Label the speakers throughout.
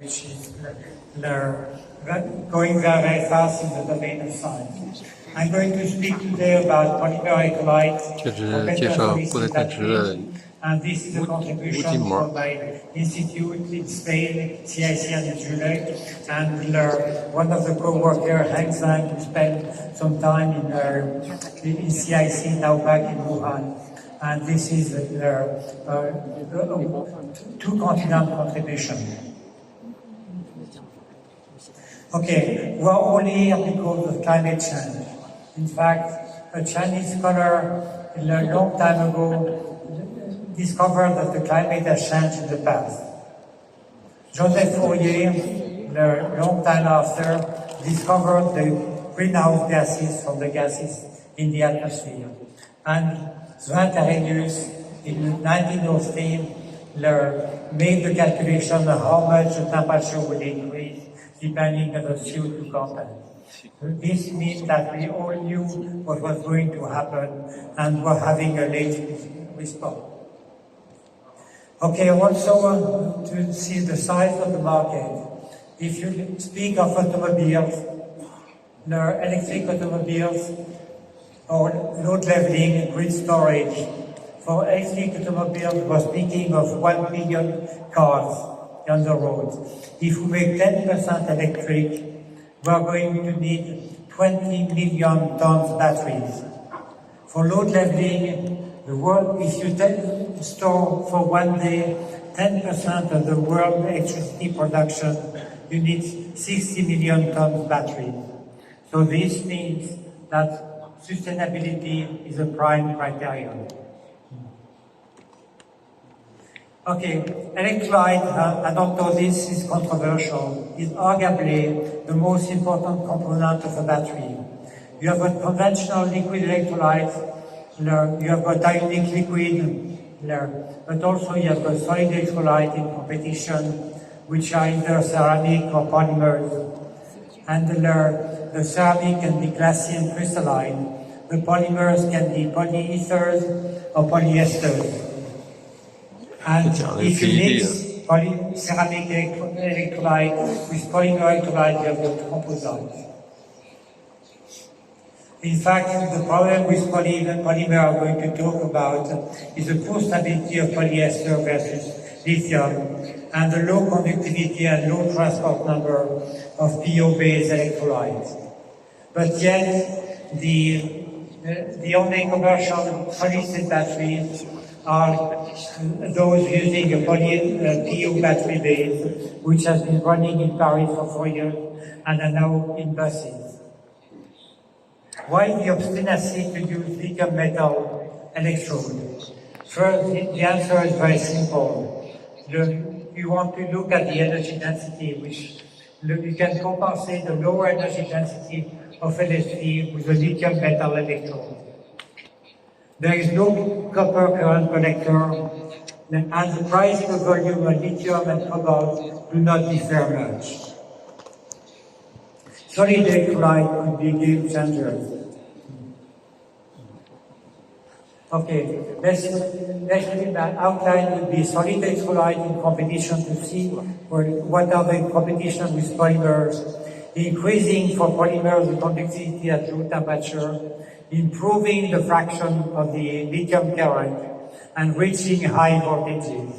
Speaker 1: which is going very, very fast in the domain of science. I'm going to speak today about polymer electrolytes, and this is a contribution from my institute in Spain, CIC and Zurich, and one of the co-workers, Heng Zhang, who spent some time in CIC, now back in Wuhan. And this is two-continent contribution. Okay, we're all here because of climate change. In fact, a Chinese scholar a long time ago discovered that the climate has changed in the past. Joseph Fourier, a long time after, discovered the greenhouse gases from the gases in the atmosphere. And Sven Arrhenius, in 1903, made the calculation of how much the temperature would increase depending on the CO2 content. This means that we all knew what was going to happen and were having a late response. Okay, also to see the size of the market. If you speak of automobiles, the electric automobiles, or load leveling, grid storage, for electric automobiles, we're speaking of 1 million cars on the road. If we make 10% electric, we're going to need 20 million tons batteries. For load leveling, the world, if you store for one day 10% of the world electricity production, you need 60 million tons batteries. So this means that sustainability is a prime criterion. Okay, electrolyte, I don't know this is controversial, is arguably the most important component of a battery. You have a conventional liquid electrolyte, you have a ionic liquid, but also you have a solid electrolyte in competition, which are either ceramic or polymers. And the ceramic can be glassy and crystalline. The polymers can be polyethers or polyesters. And if you mix ceramic electrolyte with polymer electrolyte, you have the composite. In fact, the problem with polymer I'm going to talk about is the poor stability of polyester versus lithium, and the low conductivity and low transport number of PO-based electrolytes. But yet, the only commercial solid-state batteries are those using a PO battery base, which has been running in Paris for 4 years and are now in buses. Why the obstinacy to use lithium metal electrode? First, the answer is very simple. You want to look at the energy density, which you can compensate the lower energy density of LFP with a lithium metal electrode. There is no copper current collector, and the price per volume of lithium and cobalt do not differ much. Solid electrolyte could be game changers. Okay, let's outline would be solid electrolyte in competition to see what are the competition with polymers, increasing for polymers the conductivity at low temperature, improving the fraction of the lithium current, and reaching high voltages.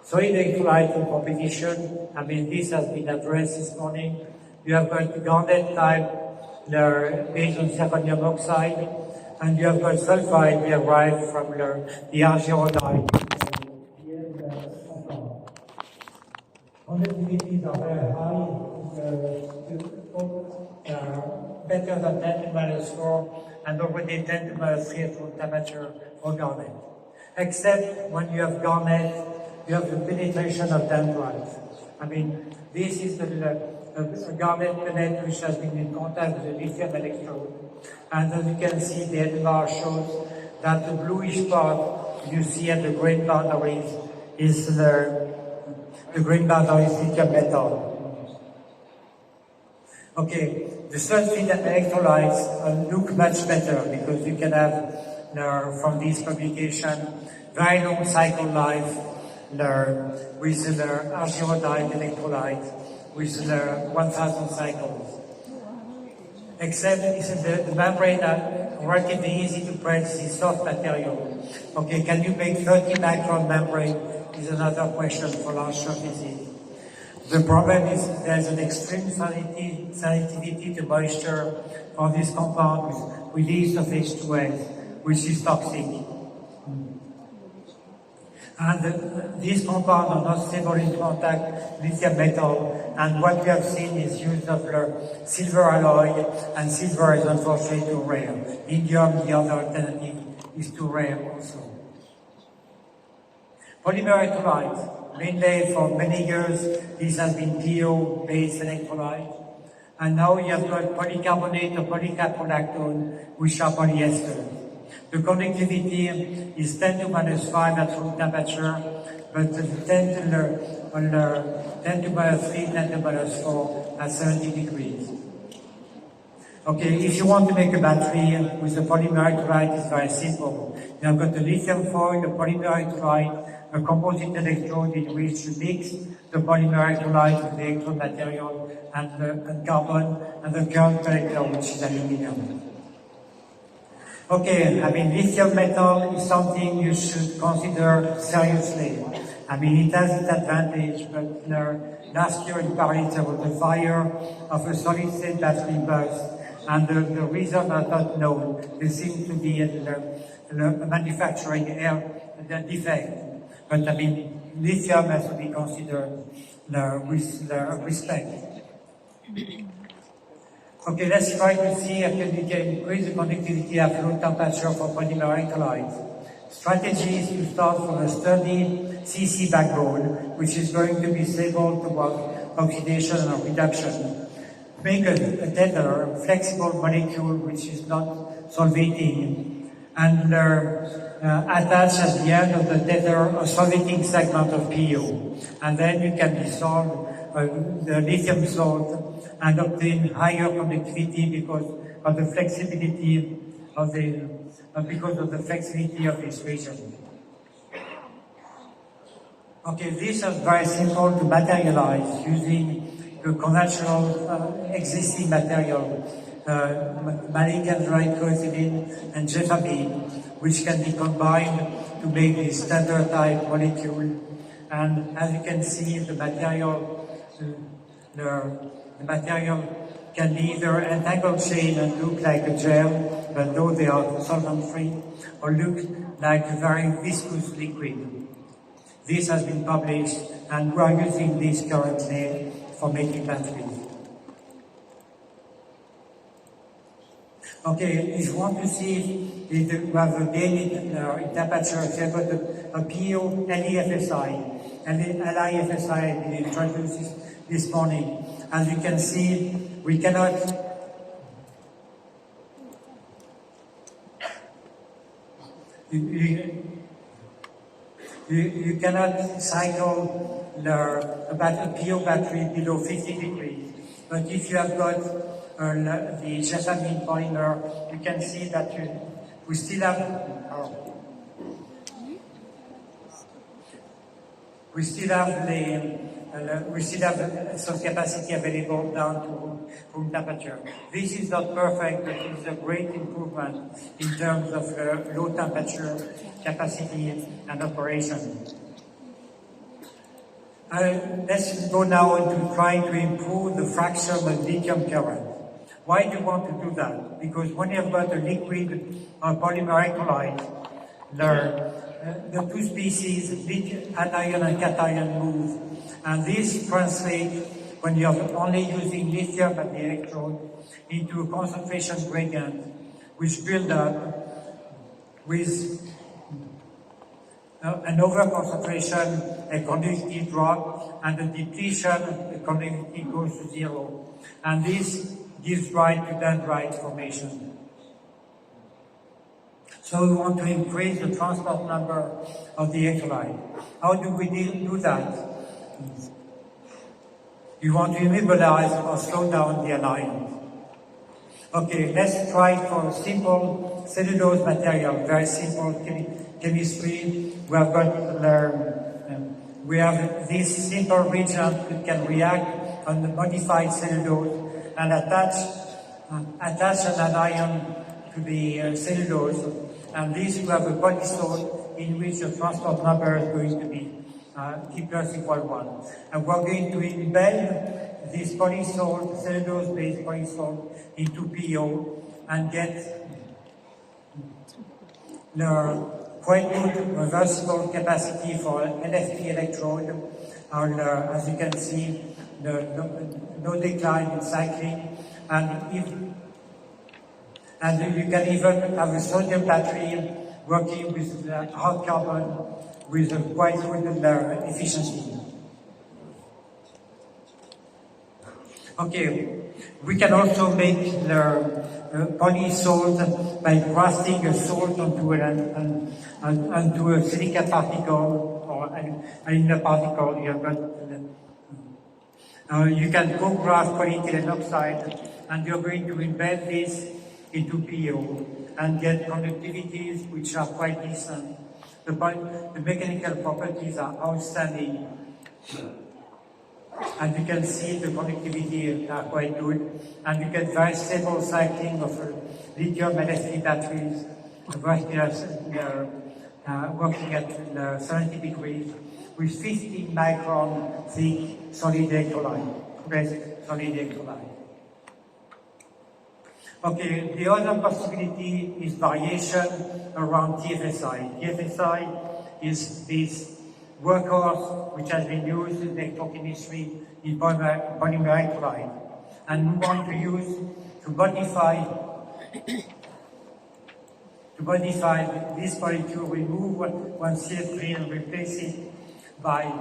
Speaker 1: Solid electrolyte in competition, this has been addressed this morning. You have got garnet type, based on zirconium oxide, and you have got sulfide derived from the argyrodite. Conductivities are very high, better than 10 to minus 4, and already 10 to minus 3 at room temperature for garnet. Except when you have garnet, you have the penetration of dendrites. This is a garnet pellet which has been in contact with the lithium electrode. And as you can see, the NMR shows that the bluish part you see at the grain boundaries is the grain boundary is lithium metal. Okay, the sulfide electrolytes look much better because you can have, from this publication, very long cycle life, with the argyrodite electrolyte with 1,000 cycles. Except the membrane are relatively easy to press, is soft material. Okay, can you make 30 micron membrane is another question for large surfaces. The problem is there's an extreme sensitivity to moisture for this compound with release of H2S, which is toxic. And these compounds are not stable in contact with lithium metal, and what we have seen is use of silver alloy, and silver is unfortunately too rare. Indium, the other alternative, is too rare also. Polymer electrolyte, mainly for many years, this has been PO-based electrolyte, and now you have got polycarbonate or polycaprolactone, which are polyesters. The conductivity is 10 to minus 5 at room temperature, but 10 to minus 3, 10 to minus 4 at 70 degrees. Okay, if you want to make a battery with the polymer electrolyte, it's very simple. You have got the lithium foil, the polymer electrolyte, a composite electrode in which you mix the polymer electrolyte with the electrode material and carbon, and the current collector, which is aluminum. Okay, I mean, lithium metal is something you should consider seriously. I mean, it has its advantage, but last year in Paris there was a fire of a solid-state battery bus, and the reason are not known. There seems to be a manufacturing defect. But I mean, lithium has to be considered with respect. Okay, let's try to see if we can increase the conductivity at low temperature for polymer electrolytes. Strategy is to start from a sturdy CC backbone, which is going to be stable towards oxidation and reduction. Make a tether, a flexible molecule which is not solvating, and attach at the end of the tether a solvating segment of PO. And then you can dissolve the lithium salt and obtain higher conductivity because of the flexibility of this region. Okay, this is very simple to materialize using the conventional existing material, malic anhydride coethylene and gefamine, which can be combined to make this standard type molecule. And as you can see, the material can be either entangled chain and look like a gel, but though they are solvent-free, or look like a very viscous liquid. This has been published, and we are using this currently for making batteries. Okay, if you want to see if we have a gain in temperature, if you have got a PO LiFSI, and the LiFSI we introduced this morning. As you can see, we cannot you cannot cycle a PO battery below 50 degrees. But if you have got the gefamine polymer, you can see that we still have some capacity available down to room temperature. This is not perfect, but it is a great improvement in terms of low temperature capacity and operation. Let's go now into trying to improve the fraction of lithium current. Why do you want to do that? Because when you have got a liquid or polymer electrolyte, the two species, anion and cation, move. And this translates, when you are only using lithium at the electrode, into a concentration gradient, which builds up with an overconcentration, a conductivity drop, and a depletion, the conductivity goes to zero. And this gives rise to dendrite formation. So we want to increase the transport number of the electrolyte. How do we do that? You want to immobilize or slow down the anion. Okay, let's try for a simple cellulose material, very simple chemistry. We have got we have this simple reagent that can react on the modified cellulose and attach an anion to the cellulose, and this will have a body salt in which the transport number is going to be T plus equal 1. And we're going to embed this polysalt, cellulose-based polysalt, into PO and get the quite good reversible capacity for LFP electrode. And as you can see, no decline in cycling, and you can even have a sodium battery working with hard carbon with a quite good efficiency. Okay, we can also make the polysalt by grafting a salt onto a silica particle or a particle here, but you can co-graft polyethylene oxide, and you're going to embed this into PO and get conductivities which are quite decent. The mechanical properties are outstanding, and you can see the conductivity are quite good, and you get very stable cycling of lithium LFP batteries working at 70 degrees with 15 micron thick solid electrolyte, solid electrolyte. Okay, the other possibility is variation around TFSI. TFSI is this workhorse which has been used in electrochemistry in polymer electrolyte, and we want to use to modify this molecule, remove one CH3 and replace it by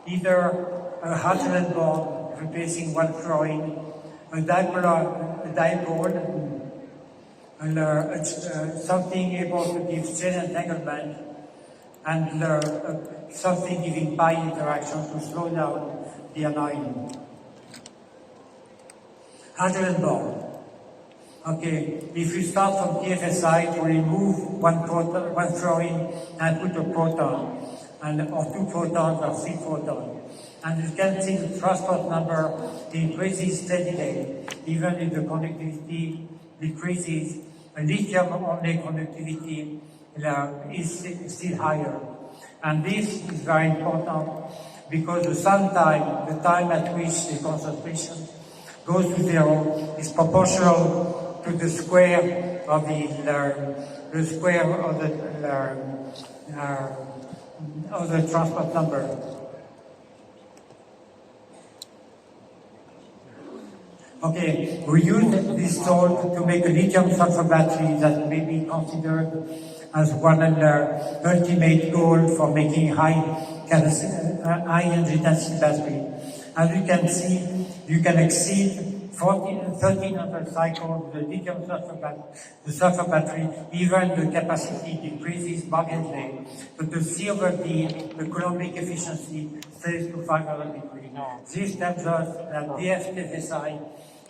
Speaker 1: either a hydrogen bond replacing one fluorine, a dipole, and something able to give chain entanglement, and something giving pi interaction to slow down the anion. Hydrogen bond. Okay, if you start from TFSI to remove one fluorine and put a proton, or two protons or three protons, and you can see the transport number increases steadily, even if the conductivity decreases. Lithium-only conductivity is still higher. And this is very important because the sun time, the time at which the concentration goes to zero, is proportional to the square of the transport number. Okay, we use this salt to make a lithium sulfur battery that may be considered as one of the ultimate goal for making high energy density battery. As you can see, you can exceed 1300 cycles with the lithium sulfur battery, even the capacity decreases marginally, but the C over D, the Coulombic efficiency, stays to 500 degrees. This tells us that DFTSI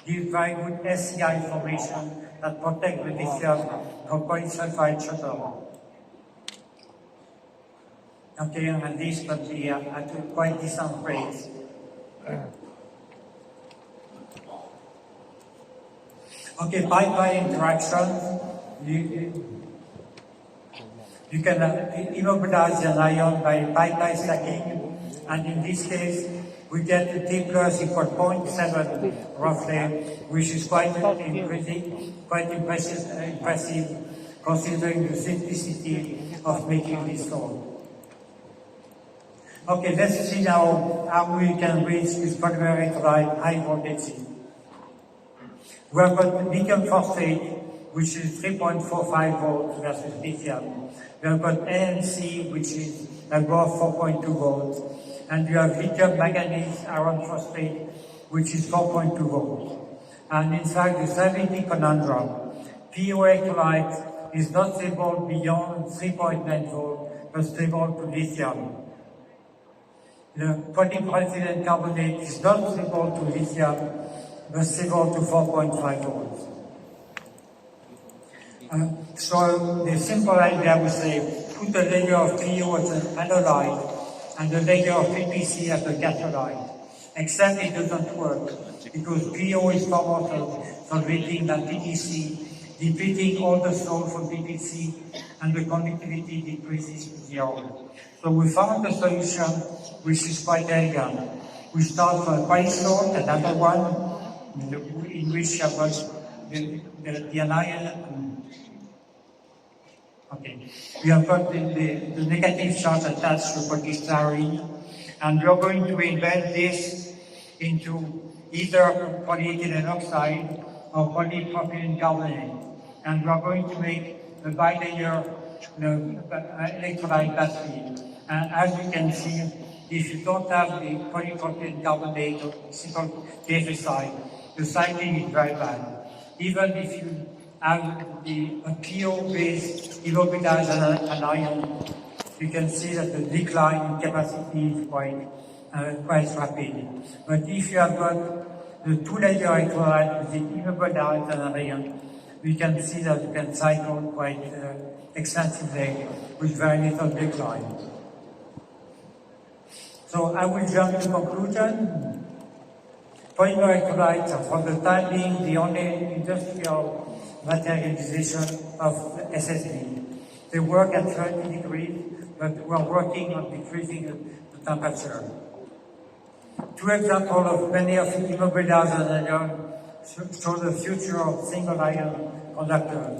Speaker 1: gives very good SCI formation that protect the lithium from polysulfide shutdown. Okay, and this can be at quite decent rates. Okay, pi-pi interactions. You can immobilize an ion by pi-pi stacking, and in this case, we get the T plus equal 0.7 roughly, which is quite impressive considering the simplicity of making this salt. Okay, let's see now how we can reach this polymer electrolyte high voltage. We have got lithium phosphate, which is 3.45 volts versus lithium. We have got ANC, which is above 4.2 volts. And you have lithium manganese iron phosphate, which is 4.2 volts. And in fact, the stability conundrum, PO electrolyte is not stable beyond 3.9 volts, but stable to lithium. The polyethylene carbonate is not stable to lithium, but stable to 4.5 volts. So the simple idea would say, put a layer of PO as an analyte and the layer of PPC as the cathode. Except it doesn't work because PO is far more solvating than PPC, depleting all the salt from PPC, and the conductivity decreases to zero. So we found a solution which is quite elegant. We start from white salt, another one, in which you have got the anion. Okay, we have got the negative charge attached to polystyrene, and we are going to embed this into either polyethylene oxide or polypropylene carbonate, and we are going to make a bilayer electrolyte battery. And as you can see, if you don't have the polypropylene carbonate or simple KFSI, the cycling is very bad. Even if you have a PO-based immobilized anion, you can see that the decline in capacity is quite rapid. But if you have got the two-layer electrolyte with the immobilized anion, we can see that you can cycle quite extensively with very little decline. So I will jump to conclusion. Polymer electrolytes are for the time being the only industrial materialization of SSD. They work at 30 degrees, but we are working on decreasing the temperature. Two examples of many of the immobilized anions show the future of single ion conductors.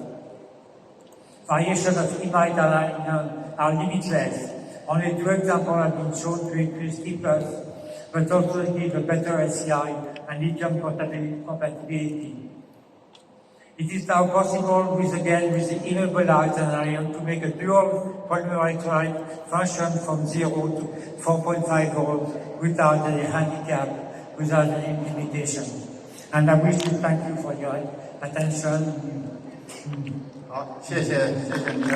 Speaker 1: Variations of imide anion are limitless. Only two examples have been shown to increase T+, but also give a better SCI and lithium compatibility. It is now possible with the immobilized anion to make a dual polymer electrolyte function from 0 to 4.5 volts without any handicap, without any limitation. And I wish to thank you for your attention.
Speaker 2: 好，谢谢你。